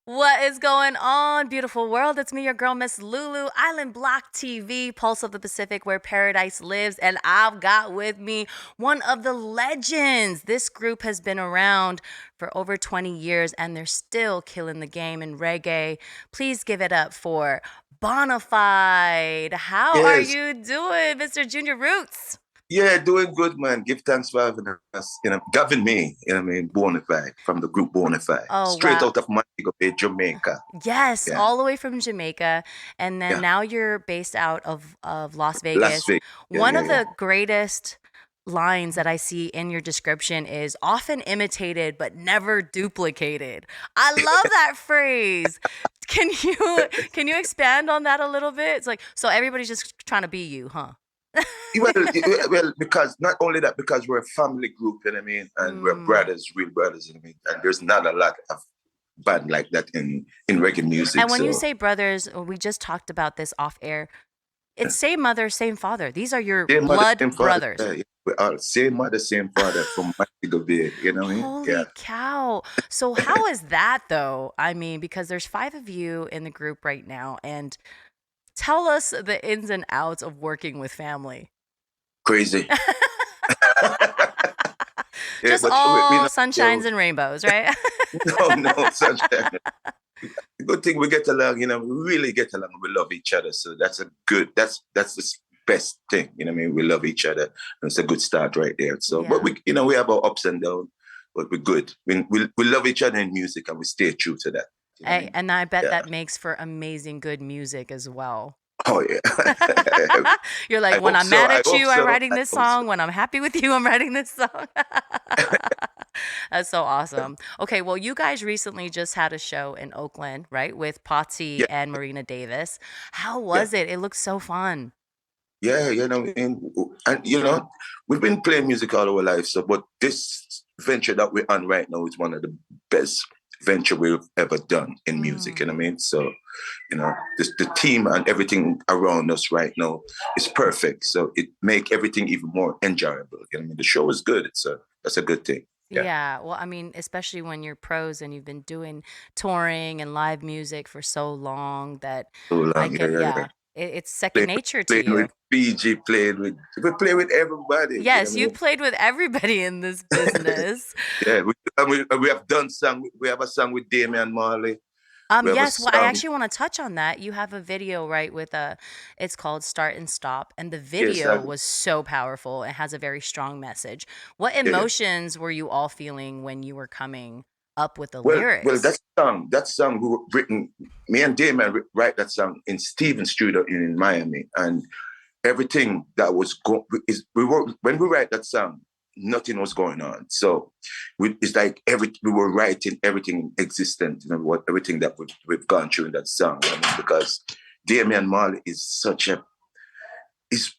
What is going on, beautiful world? It's me, your girl, Myz Lulu, Island Block TV, Pulse of the Pacific, where paradise lives. And I've got with me one of the legends. This group has been around for over 20 years and they're still killing the game in reggae. Please give it up for Bonafide. How are Yes, you doing, Mr. Junior Roots? yeah, doing good, man. Give thanks for having us. Gavin me, Bonafide from the group Bonafide, Oh, straight wow. out of Montego Bay, Jamaica. Yes, Yeah, all the way from Jamaica, and then yeah, now you're based out of Las Las Vegas. Vegas. Yeah, One yeah, of yeah. the greatest lines that I see in your description is often imitated but never duplicated. I love that phrase. Can you can you expand on that a little bit? It's like so everybody's just trying to be you, huh? Well, because not only that, because we're a family group, and we're Mm. brothers, real brothers, and there's not a lot of band like that in reggae music. And when you So say brothers, we just talked about this off air. yeah. It's same mother, same father. These are your Same mother, blood same father. brothers. Yeah, yeah. We're all same mother, same father from Montego Bay. You know what I mean? Yeah. Holy cow. So how is that though? I mean, because there's five of you in the group right now, and tell us the ins and outs of working with family. Crazy. Yeah, Just but we all know, yeah, sunshines and rainbows, right? no, sunshine. The good thing we get along, we really get along. We love each other. So that's the best thing. We love each other. And it's a good start right there. So, but Yeah. we have our ups and downs, but we're good. We love each other in music and we stay true to that. You know what I mean? And I bet Yeah. that makes for amazing good music as well. Oh, yeah. You're like, I when hope I'm so. mad I at hope you, I'm so. writing I this hope so. song. When I'm happy with you, I'm writing this song. That's so awesome. Okay, well, you guys recently just had a show in Oakland, right, with Potsy Yeah, and Marina Davis. How yeah. was it? It looked so fun. Yeah, and we've been playing music all our life. So, but this venture that we're on right now is one of the best venture we've ever done in music. Mm. So, the team and everything around us right now is perfect. So it make everything even more enjoyable. The show is good. That's a good thing. Yeah, Yeah, well, I mean, especially when you're pros and you've been doing touring and live music for so long that so I long. Yeah, could, yeah, yeah. yeah, it's second Playing, nature to playing with you. PG, we play with everybody. You know Yes, what I you mean? played with everybody in this business. Yeah, we have done song. We have a song with Damian Marley. We have a Yes, well, I song. actually want to touch on that. You have a video, right, with it's called Start and Stop, and the Yes, video was so powerful. It has a very strong message. What yeah, yeah. emotions were you all feeling when you were coming up with the Well, lyrics? that song we written. Me and Damian write that song in Steven's studio in Miami, and everything that was going is we were when we write that song, nothing was going on. So it's like we were writing everything existent, what everything that we've gone through in that song. Because Damian Marley is such a is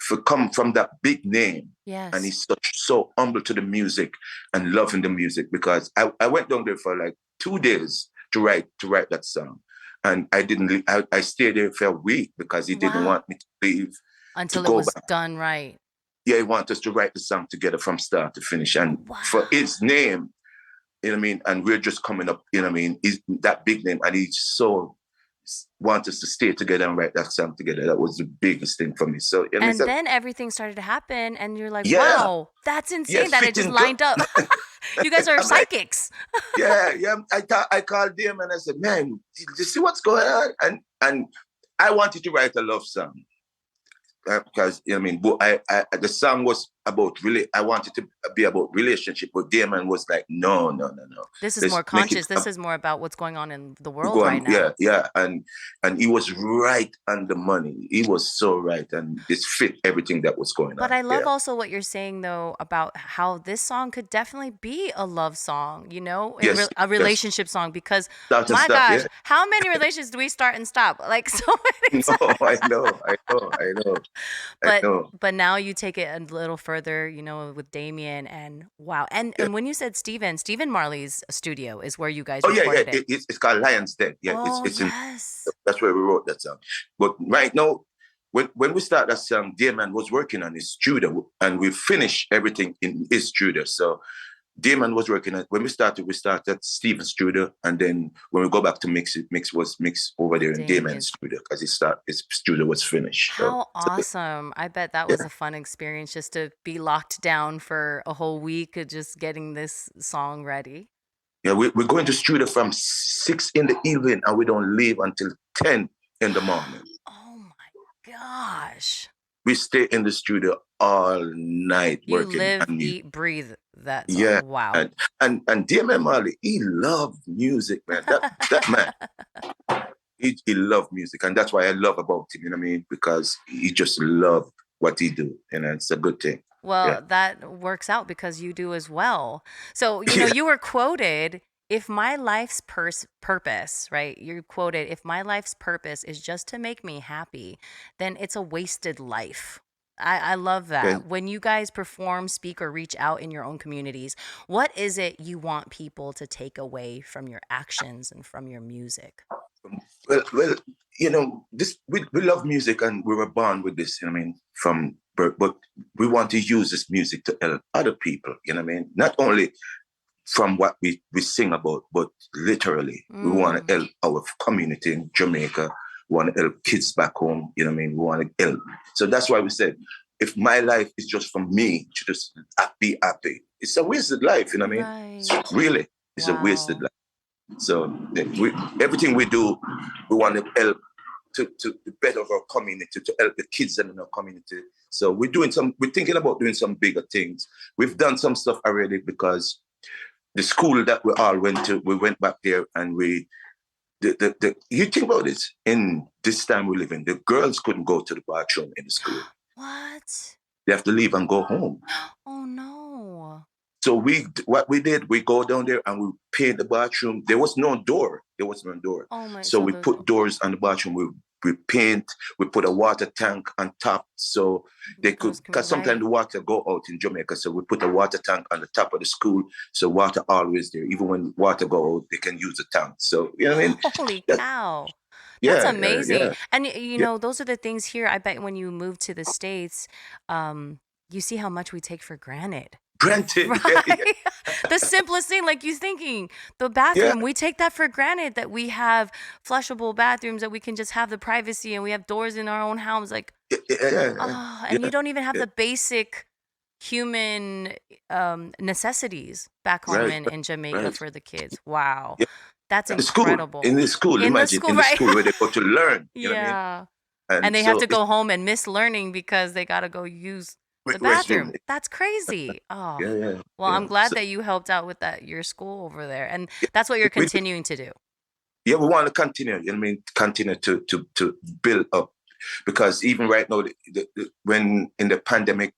for come from that big name, and Yes. he's so humble to the music and loving the music. Because I went down there for like 2 days to write that song, and I didn't leave, I stayed there for a week because he didn't Wow. want me to leave to Until it go was back. done right. Yeah, he wanted us to write the song together from start to finish, and for Wow. his name, and we're just coming up, he's that big name, and he's so want us to stay together and write that song together. That was the biggest thing for me. So, And so then everything started to happen, and you're like, yeah, wow, that's yeah, insane that it just fitting good. lined up. You guys are I'm like, psychics. yeah, yeah. I called him and I said, man, did you see what's going on? And I wanted to write a love song. Because but the song was about really. I wanted to be about relationship, but Damon was like, no, no, no, no. This is Let's more make it conscious. This is more about what's going on in the world go right on. now. Yeah, yeah, and he was right on the money. He was so right, and this fit everything that was going But on. I love Yeah, also what you're saying though about how this song could definitely be a love song, yes, a yes. relationship song because Start and my stop. gosh, Yeah, how many relationships do we start and stop? Like so many no, I times. know, I know, I know, I But know. but now you take it a little further, with Damien and wow. And Yeah. and when you said Stephen Marley's studio is where you guys Oh yeah, yeah. recorded it. It's called Lion's Den. Yeah, Oh, it's in. yes. That's where we wrote that song. But right now, when we start that song, Damon was working on his studio, and we finished everything in his studio. So Damon was working at, when we started at Steven's studio, and then when we go back to mix over there in Damon's Damon's. studio because his studio was finished. How awesome. I bet that was Yeah, a fun experience just to be locked down for a whole week of just getting this song ready. yeah, we're going to studio from 6 in the evening, and we don't leave until 10 in the morning. Oh my gosh. We stay in the studio all night You working live, on music. eat, breathe that Yeah, song. Wow. and Damon Marley, he loved music, man. That man, he loved music, and that's why I love about him. You know what I mean? Because he just loved what he do, and it's a good thing. Yeah, Well, that works out because you do as well. So, yeah. you were quoted, if my life's purpose, right? You quoted, if my life's purpose is just to make me happy, then it's a wasted life. I love Okay. that. When you guys perform, speak, or reach out in your own communities, what is it you want people to take away from your actions and from your music? Well, this we love music, and we were born with this. You know what I mean? From birth, but we want to use this music to help other people. You know what I mean? Not only from what we sing about, but literally, we want Mm, to help our community in Jamaica. We want to help kids back home. You know what I mean? We want to help. So that's why we said, if my life is just for me to just be happy, it's a wasted life. You know what I mean? right. Really, it's a wasted Wow. life. So everything we do, we want to help to better our community, to help the kids in our community. So we're thinking about doing some bigger things. We've done some stuff already because the school that we all went to, we went back there and you think about it, in this time we live in, the girls couldn't go to the bathroom in the school. What? They have to leave and go home. Oh no. So what we did, we go down there and we paint the bathroom. There was no door. There was no door. Oh my, So so we there's put doors on the bathroom. We paint. We put a water tank on top so they the could. girls can Because sometimes right. the water go out in Jamaica, so we put a water tank on the top of the school, so water always there. Even when water go out, they can use the tank. So you know what I mean? Holy That, cow. That's yeah, amazing. yeah, And yeah. those are the things here. I bet when you move to the States, you see how much we take for granted. Granted, yeah, yeah, Right? The simplest thing, like you thinking, the yeah, bathroom, we take that for granted that we have flushable bathrooms, that we can just have the privacy and we have doors in our own house. Like, yeah, yeah, oh, and yeah, you don't even have yeah. the basic human necessities back home Right, in Jamaica right. for the kids. Wow. Yeah. That's The school, incredible. in the school, In the imagine school, in the right? school where they go to learn. You know what I mean? Yeah. And And they have so to it's go home and miss learning because they got to go use the restroom. bathroom. That's crazy. Oh. Yeah, yeah, Well, yeah. I'm glad So that you helped out with that your school over there. And yeah, that's what you're we, continuing to do. yeah, we want to continue. You know what I mean? Continue to build up, because even right now, when in the pandemic,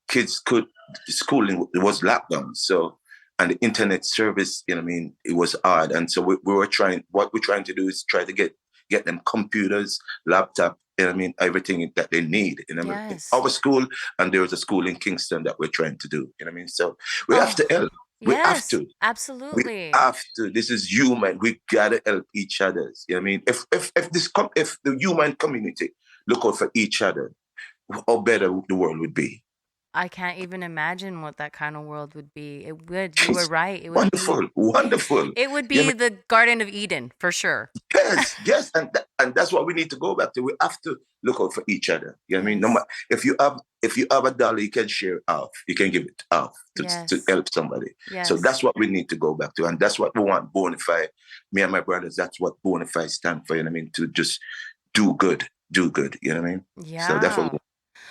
kids could schooling, it was lockdown. So, and the internet service, you know what I mean, it was hard. And so we were trying. What we're trying to do is try to get them computers, laptop. You know what I mean? Everything that they need. You know what I mean? Yes. Our school, and there was a school in Kingston that we're trying to do. You know what I mean? So we have Oh, to help. We have yes. to. We Absolutely. have to. This is human. We gotta help each other. You know what I mean? If the human community look out for each other, how better the world would be. I can't even imagine what that kind of world would be. It would. You were It's right. It would be wonderful, wonderful. it would You know be the Garden of Eden for sure. Yes, yes, and that's what we need to go back to. We have to look out for each other. You know what I mean? No Yes. matter if you have a dollar, you can share half. You can give it half to Yes. help somebody. So Yes. that's what we need to go back to, and that's what we want. Bonafide, me and my brothers. That's what Bonafide stand for. You know what I mean? To just do good, do good. You know what I mean? So that's what. Yeah.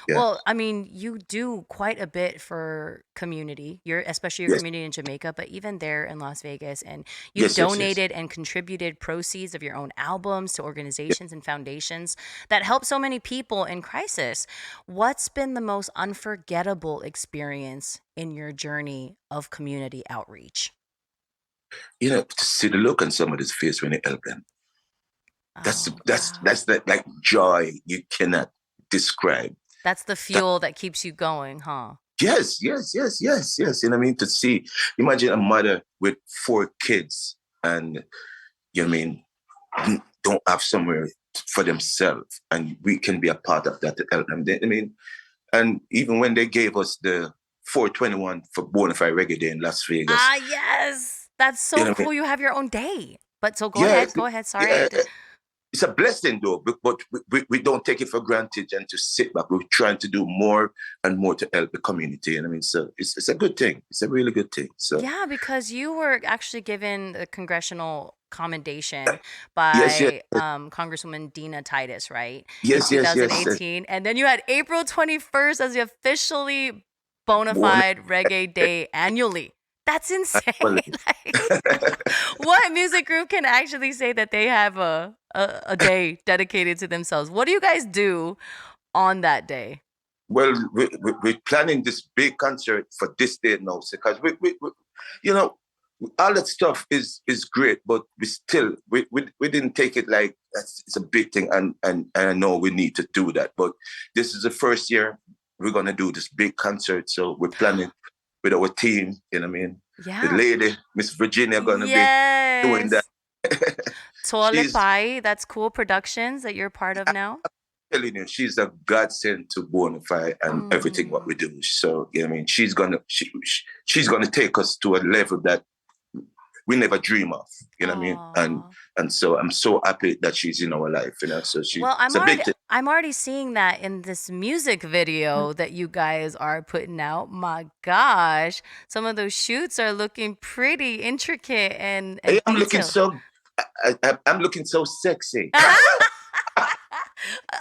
Yeah. Well, I mean, you do quite a bit for community, especially your Yes. community in Jamaica, but even there in Las Vegas. And you've Yes. Yes. Yes. donated and contributed proceeds of your own albums to Yeah. organizations and foundations that help so many people in crisis. What's been the most unforgettable experience in your journey of community outreach? To see the look on somebody's face when you help them. That's Oh, that's wow. that's that like joy you cannot describe. That's the That, fuel that keeps you going, huh? yes, yes, yes, yes, yes. You know what I mean? To see, imagine a mother with 4 kids, and you know what I mean, don't have somewhere for themselves, and we can be a part of that to help them. I mean, and even when they gave us the 421 for Bonafide Reggae Day in Las Vegas. Ah, yes. That's You so know what I mean? cool. You have your own day. But so go Yeah, ahead. Go ahead. Sorry. yeah. It's a blessing though, but we don't take it for granted and just sit back. We're trying to do more and more to help the community. And I mean, so it's a good thing. It's a really good thing. So Yeah, because you were actually given the congressional commendation yes, yes, by Congresswoman Dina Titus, right, in yes, yes, yes, yes. 2018. And then you had April 21st as the officially bona Bona fide reggae day annually. That's insane. fide. Like, what music group can actually say that they have a day dedicated to themselves? What do you guys do on that day? Well, we're planning this big concert for this day now, because you know, all that stuff is great, but we didn't take it like it's a big thing, and I know we need to do that. But this is the first year we're gonna do this big concert, so we're planning with our team. You know what I mean? The Yeah. lady, Miss Virginia, gonna be doing that. Yes. She's Toalepai, that's cool productions that you're part of now. telling you, she's a godsend to Bonafide and everything what we Mm. do. So, you know what I mean, she's gonna take us to a level that we never dream of. You know what I mean? Aw. And so I'm so happy that she's in our life. You know, so Well, it's a big thing. I'm already seeing that in this music video that you guys are putting out. My gosh, some of those shoots are looking pretty intricate Hey, and detailed. I'm looking so sexy.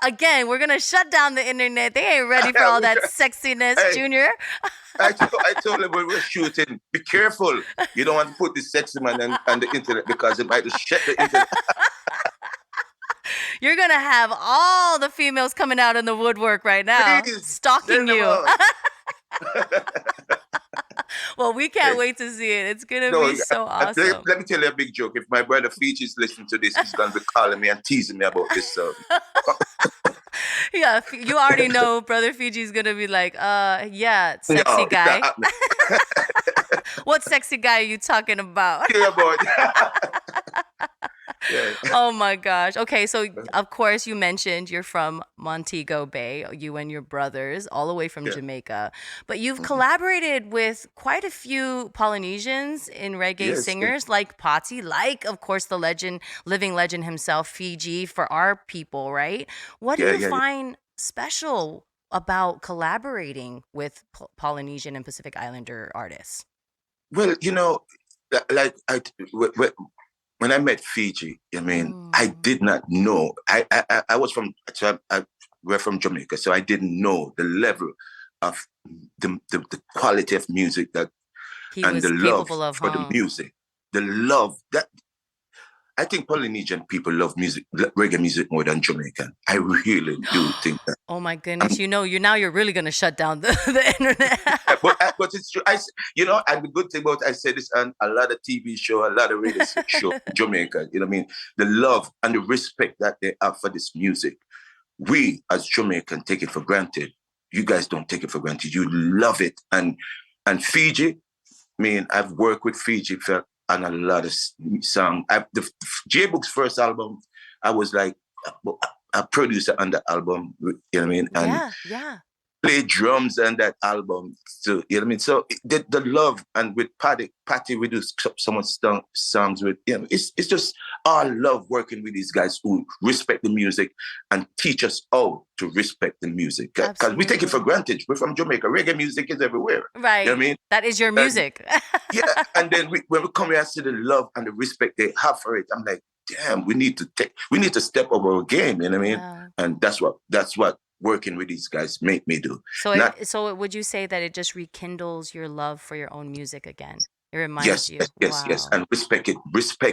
Again, we're gonna shut down the internet. They ain't ready for all that sexiness, Hey, Junior. I told him when we were shooting, be careful. You don't want to put this sexy man on the internet because it might just shut the internet. You're gonna have all the females coming out in the woodwork right now, Please stalking send them you. out. Well, we can't wait to see it. It's gonna No, be so awesome. let me tell you a big joke. If my brother Fiji is listening to this, he's gonna be calling me and teasing me about this. So Yeah, you already know Brother Fiji's gonna be like, yeah, no, sexy it's not guy. happening. What sexy guy are you talking about? Yeah, boy. Yeah. Oh my gosh. Okay, so of course you mentioned you're from Montego Bay, you and your brothers, all the way from Yeah. Jamaica. But you've Mhm. collaborated with quite a few Polynesians in reggae Yes, yes. singers like Patti, like of course the legend, living legend himself, Fiji, for our people, right? What do Yeah, you yeah, yeah. find special about collaborating with Polynesian and Pacific Islander artists? Well, you know, like when I met Fiji, I mean, I Mm. did not know. I was from, so we're from Jamaica, so I didn't know the level of the quality of music that He and the was love capable of, for the huh? music, the love that I think Polynesian people love music, reggae music more than Jamaican. I really do think that. Oh my Um, goodness! You're really gonna shut down the internet. but it's true. And the good thing about I said this on a lot of TV show, a lot of radio show in Jamaica. You know what I mean? The love and the respect that they have for this music. We as Jamaican take it for granted. You guys don't take it for granted. You love it. And Fiji, I mean, I've worked with Fiji on a lot of songs. The J Book's first album, I was like a producer on the album, you know what I mean? And Yeah. play drums on that album. So, you know what I mean? So the love, and with Patty, we do some songs with, you know, it's just all love working with these guys who respect the music and teach us how to respect the music. Because we take it for Absolutely. granted. We're from Jamaica. Reggae music is everywhere. You know what I Right. mean? That is your And music. yeah, and then when we come here and see the love and the respect they have for it, I'm like, damn, we need to step up our game. You know what I mean? Yeah. And that's what working with these guys make me do. Not So would you say that it just rekindles your love for your own music again? It reminds yes, you. yes, yes, yes, Wow. and respect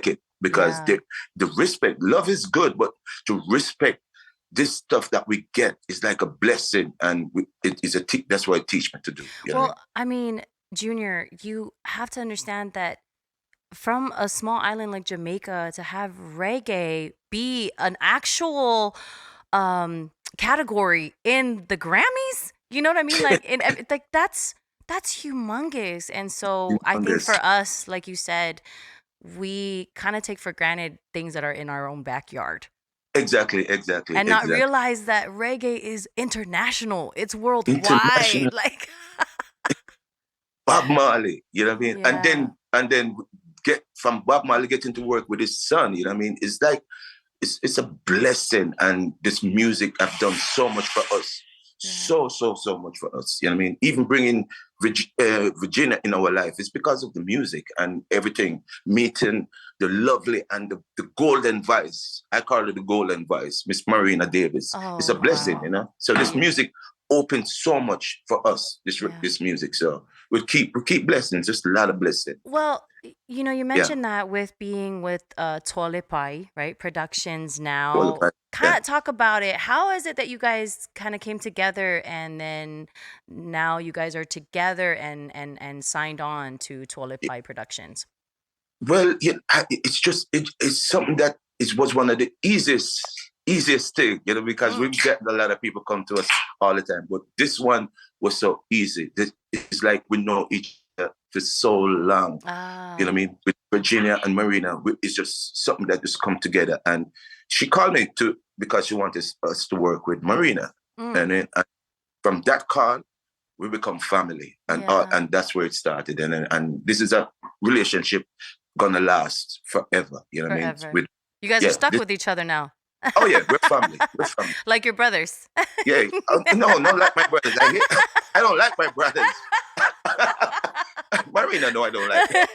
it, because Yeah. the respect, love is good, but to respect this stuff that we get is like a blessing, and it is that's what it teach me to do. You know what I mean? Well, I mean, Junior, you have to understand that from a small island like Jamaica to have reggae be an actual category in the Grammys, you know what I mean? Like like that's humongous. And so I think Humongous. for us, like you said, we kind of take for granted things that are in our own backyard Exactly, exactly, and not exactly. realize that reggae is international. It's worldwide. International. Like Bob Marley, you know what I mean? Yeah. And then get from Bob Marley getting to work with his son, you know what I mean? It's like it's a blessing, and this music have done so much for us. Yeah. So much for us. You know what I mean? Even bringing Virginia in our life is because of the music and everything. Meeting the lovely and the golden voice. I call it the golden voice, Miss Marina Davis. It's a Oh, blessing, you wow. know? So this music opens so much for us, Yeah. this music. So we keep blessings, just a lot of blessing. Well, you know, you Yeah. mentioned that with being with Toalepai, right? Productions Well, now. Kind yeah. of talk about it. How is it that you guys kind of came together and then now you guys are together and signed on to Toalepai Productions? Well, yeah, it's just it's something that was one of the easiest thing, you know, because Mm. we've got a lot of people come to us all the time, but this one was so easy. It's like we know each other for so long, you know what I Ah. mean? With Virginia and Marina, it's just something that just come together. And she called me to because she wanted us to work with Marina, Mm. and then from that call, we become family, Yeah. and that's where it started. And this is a relationship gonna last forever. You know what I mean? Forever. With You guys are yeah, stuck with each other now. oh yeah, we're family. We're family. Like your brothers. Yeah. No, not like my brothers. I don't like my brothers. Marina, no, I don't like.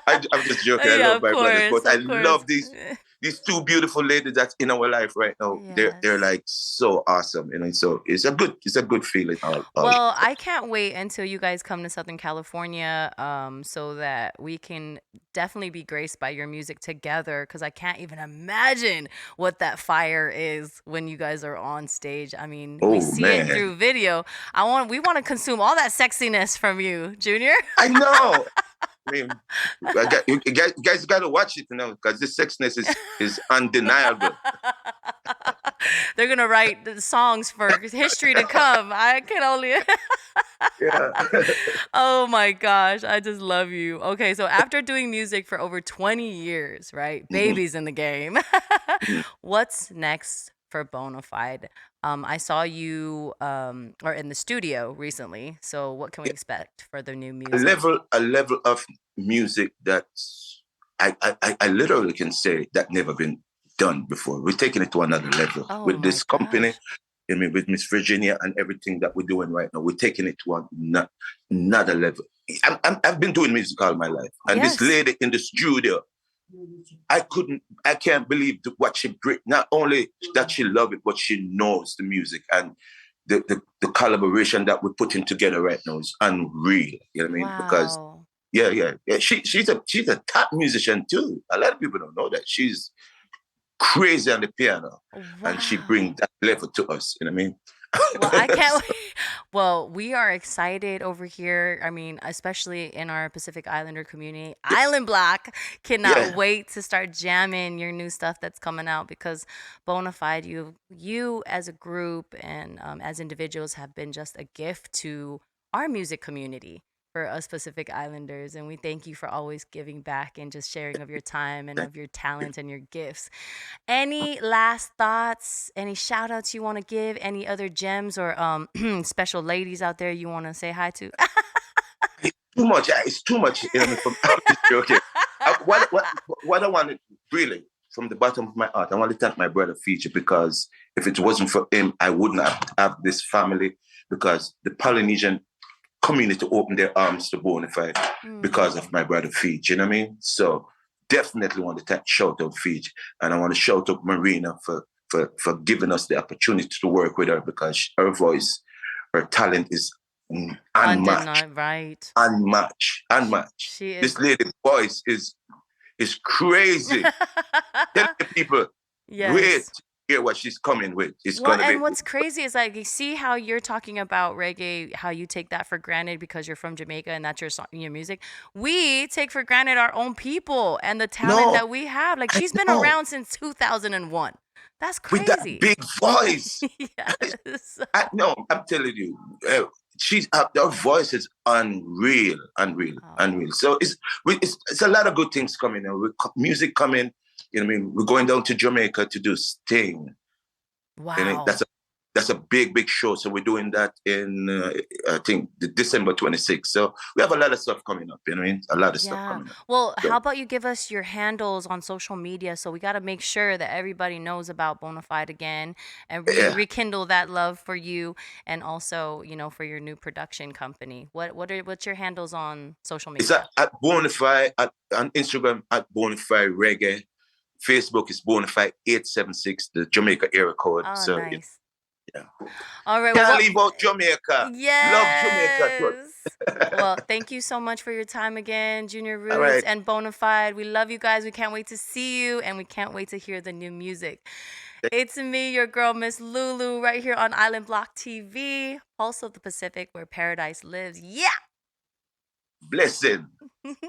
I'm just joking. I Yeah, love of my brothers, course, but I of course. love these two beautiful ladies that's in our life right now. They're Yes. like so awesome, you know. So it's a good feeling. All. Well, I can't wait until you guys come to Southern California, so that we can definitely be graced by your music together. Because I can't even imagine what that fire is when you guys are on stage. I mean, we Oh see it man, through video. We want to consume all that sexiness from you, Junior. I know. I mean, you guys got to watch it, you know, because this sexiness is undeniable. They're gonna write the songs for history to come. I can only. Yeah. Oh my gosh, I just love you. Okay, so after doing music for over 20 years, right? Mhm, Babies in the game. mhm. What's next for Bonafide? I saw you or in the studio recently. So what can we Yeah. expect for the new A music? level of music that I literally can say that never been done before. We're taking it to another level Oh with my this company. gosh. I mean, with Miss Virginia and everything that we're doing right now, we're taking it to another level. I've been doing music all my life, and this Yes. lady in the studio, I can't believe what she bring. Not only that she love it, but she knows the music and the collaboration that we're putting together right now is unreal. You know what I mean? Because Wow. yeah. She's a top musician too. A lot of people don't know that she's crazy on the piano, and she brings Wow. that level to us. You know what I mean? Well, I can't So, wait. Well, we are excited over here. I mean, especially in our Pacific Islander community. Island Block cannot yeah, wait to start jamming your new stuff that's coming out because Bonafide, you as a group and as individuals have been just a gift to our music community for us Pacific Islanders. And we thank you for always giving back and just sharing of your time and of your talent and your gifts. Any last thoughts? Any shout outs you want to give? Any other gems or special ladies out there you want to say hi to? too much. It's too much. You know what I mean? I'm just joking. What I wanted really from the bottom of my heart, I want to thank my brother Feature because if it wasn't for him, I wouldn't have this family because the Polynesian community opened their arms to Bonafide because of Mm. my brother Feature. You know what I mean? So definitely want to shout out Feature, and I want to shout out Marina for giving us the opportunity to work with her because her voice, her talent is unmatched, Undeniable, right? unmatched. She This is. lady's voice is crazy. Tell the people, wait, Yes. hear what she's coming with. It's Well, gonna be and what's crazy is like you see how you're talking about reggae, how you take that for granted because you're from Jamaica and that's your song, your music. We take for granted our own people and the talent no, that we have. Like I she's been know. around since 2001. That's With that crazy. big voice. Yes. No, I'm telling you, her voice is Oh, unreal. So it's a lot of good things coming. With music coming, you know what I mean. We're going down to Jamaica to do Sting, and wow. that's a big show. So we're doing that in I think the December 26th. So we have a lot of stuff coming up. You know what I mean? A lot of stuff Yeah. coming up. Well, how So about you give us your handles on social media so we got to make sure that everybody knows about Bonafide again and yeah, rekindle that love for you and also, for your new production company. What's your handles on social it's media? at Bonafide on Instagram at Bonafide Reggae. Facebook is Bonafide 876, the Jamaica area code. Oh, So nice. yeah, All right. Well, can't leave out Jamaica. Love Jamaica. yes. Well, thank you so much for your time again, Junior All Roots right. and Bonafide. We love you guys. We can't wait to see you and we can't wait to hear the new music. It's me, your girl, Myz Lulu, right here on Island Block TV, Pulse of the Pacific, where paradise lives. Yeah! Blessing.